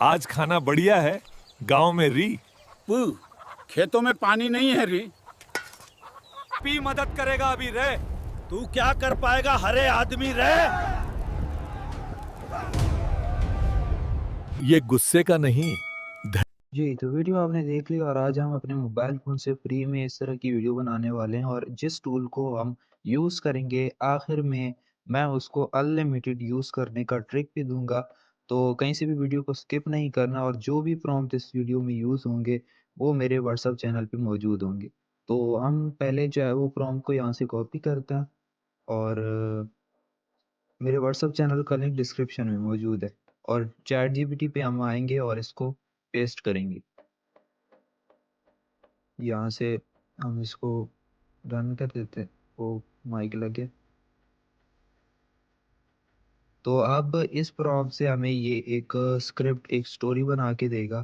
आज खाना बढ़िया है। गांव में री पू, खेतों में पानी नहीं है री। भी मदद करेगा अभी रे। तू क्या कर पाएगा हरे आदमी रे। ये गुस्से का नहीं। जी तो वीडियो आपने देख ली और आज हम अपने मोबाइल फ़ोन से फ्री में इस तरह की वीडियो बनाने वाले हैं और जिस टूल को हम यूज़ करेंगे आखिर में मैं उसको अनलिमिटेड यूज़ करने का ट्रिक भी दूंगा। तो कहीं से भी वीडियो को स्किप नहीं करना और जो भी प्रॉम्प्ट इस वीडियो में यूज़ होंगे वो मेरे व्हाट्सएप चैनल पे मौजूद होंगे। तो हम पहले जो है वो प्रॉम्प्ट को यहाँ से कॉपी करते हैं और मेरे व्हाट्सएप चैनल का लिंक डिस्क्रिप्शन में मौजूद है और चैट जीपीटी पे हम आएंगे और इसको पेस्ट करेंगे। यहाँ से हम इसको रन कर देते हैं। वो माइक लगे तो अब इस प्रॉम्प्ट से हमें ये एक स्क्रिप्ट एक स्टोरी बना के देगा।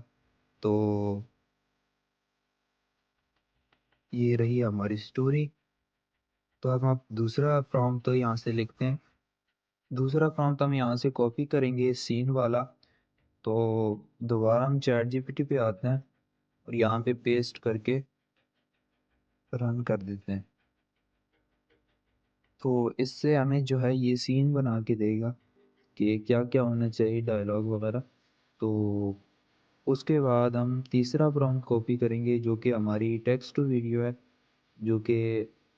तो ये रही हमारी स्टोरी। तो अब आप दूसरा प्रॉम्प्ट तो यहाँ से लिखते हैं। दूसरा प्रॉम्प्ट हम यहाँ से कॉपी करेंगे सीन वाला। तो दोबारा हम चैट जीपीटी पे आते हैं और यहाँ पे पेस्ट करके रन कर देते हैं। तो इससे हमें जो है ये सीन बना के देगा कि क्या क्या होना चाहिए डायलॉग वगैरह। तो उसके बाद हम तीसरा प्रॉम्प्ट कॉपी करेंगे जो कि हमारी टेक्स्ट टू वीडियो है जो कि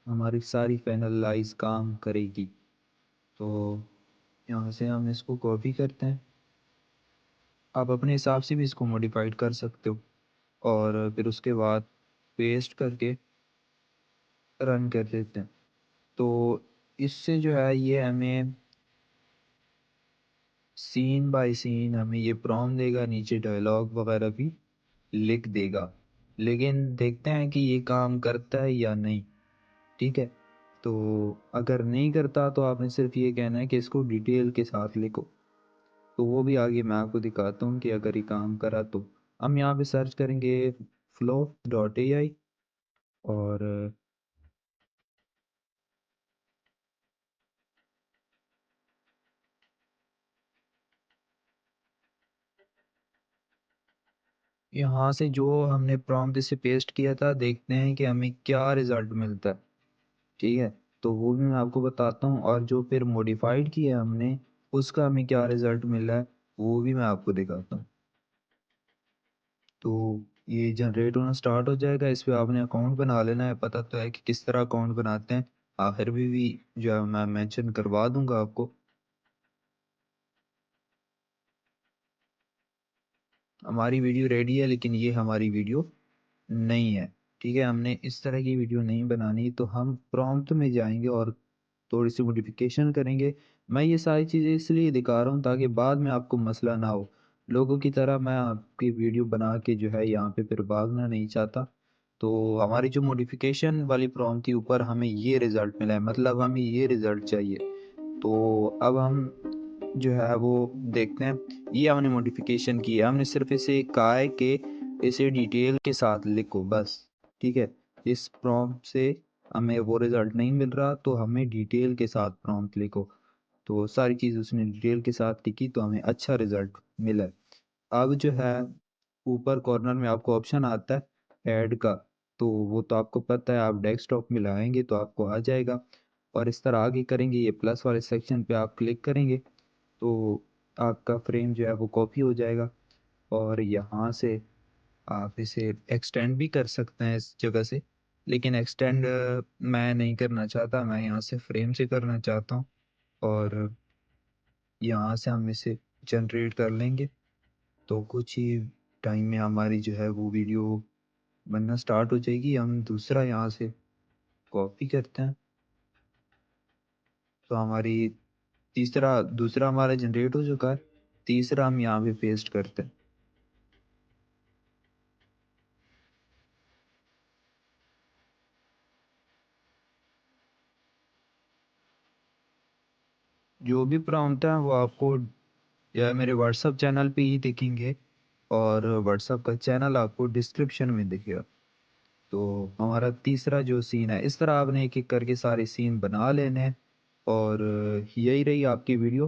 हमारी सारी फाइनलाइज काम करेगी। तो यहाँ से हम इसको कॉपी करते हैं। आप अपने हिसाब से भी इसको मॉडिफाइड कर सकते हो और फिर उसके बाद पेस्ट करके रन कर देते हैं। तो इससे जो है ये हमें सीन बाय सीन हमें ये प्रॉम्प्ट देगा, नीचे डायलॉग वगैरह भी लिख देगा। लेकिन देखते हैं कि ये काम करता है या नहीं। ठीक है, तो अगर नहीं करता तो आपने सिर्फ ये कहना है कि इसको डिटेल के साथ लिखो। तो वो भी आगे मैं आपको दिखाता हूँ कि अगर ये काम करा तो हम यहाँ पे सर्च करेंगे flow.ai और यहाँ से जो हमने प्रॉम्प्ट इसे पेस्ट किया था देखते हैं कि हमें क्या रिज़ल्ट मिलता है। ठीक है, तो वो भी मैं आपको बताता हूँ और जो फिर मॉडिफाइड किया है हमने उसका हमें क्या रिज़ल्ट मिला है वो भी मैं आपको दिखाता हूँ। तो ये जनरेट होना स्टार्ट हो जाएगा। इस पे आपने अकाउंट बना लेना है। पता तो है कि किस तरह अकाउंट बनाते हैं, आखिर में भी जो है मैं मेंशन करवा दूंगा आपको। हमारी वीडियो रेडी है लेकिन ये हमारी वीडियो नहीं है। ठीक है, हमने इस तरह की वीडियो नहीं बनानी। तो हम प्रॉम्प्ट में जाएंगे और थोड़ी सी मॉडिफिकेशन करेंगे। मैं ये सारी चीज़ें इसलिए दिखा रहा हूँ ताकि बाद में आपको मसला ना हो। लोगों की तरह मैं आपकी वीडियो बना के जो है यहाँ पे फिर भागना नहीं चाहता। तो हमारी जो मॉडिफिकेशन वाली प्रॉम्प्ट थी ऊपर हमें ये रिज़ल्ट मिला है, मतलब हमें ये रिज़ल्ट चाहिए। तो अब हम जो है वो देखते हैं। ये हमने मॉडिफिकेशन की है, हमने सिर्फ इसे कहा है कि इसे डिटेल के साथ लिखो बस। ठीक है, इस प्रॉम्प्ट से हमें वो रिज़ल्ट नहीं मिल रहा तो हमें डिटेल के साथ प्रॉम्प्ट लिखो। तो सारी चीज़ उसने डिटेल के साथ लिखी तो हमें अच्छा रिज़ल्ट मिला। अब जो है ऊपर कॉर्नर में आपको ऑप्शन आता है ऐड का। तो वो तो आपको पता है, आप डेस्कटॉप में लगाएंगे तो आपको आ जाएगा और इस तरह आगे करेंगे ये प्लस वाले सेक्शन पे आप क्लिक करेंगे तो आपका फ्रेम जो है वो कॉपी हो जाएगा और यहाँ से आप इसे एक्सटेंड भी कर सकते हैं इस जगह से। लेकिन एक्सटेंड मैं नहीं करना चाहता, मैं यहाँ से फ्रेम से करना चाहता हूँ और यहाँ से हम इसे जनरेट कर लेंगे। तो कुछ ही टाइम में हमारी जो है वो वीडियो बनना स्टार्ट हो जाएगी। हम दूसरा यहाँ से कॉपी करते हैं तो हमारी तीसरा दूसरा हमारा जनरेट हो चुका है। तीसरा हम यहाँ पे पेस्ट करते हैं। जो भी प्रॉम्प्ट है वो आपको या मेरे व्हाट्सअप चैनल पे ही दिखेंगे और व्हाट्सअप का चैनल आपको डिस्क्रिप्शन में दिखेगा। तो हमारा तीसरा जो सीन है, इस तरह आपने एक एक करके सारे सीन बना लेने हैं और यही रही आपकी वीडियो।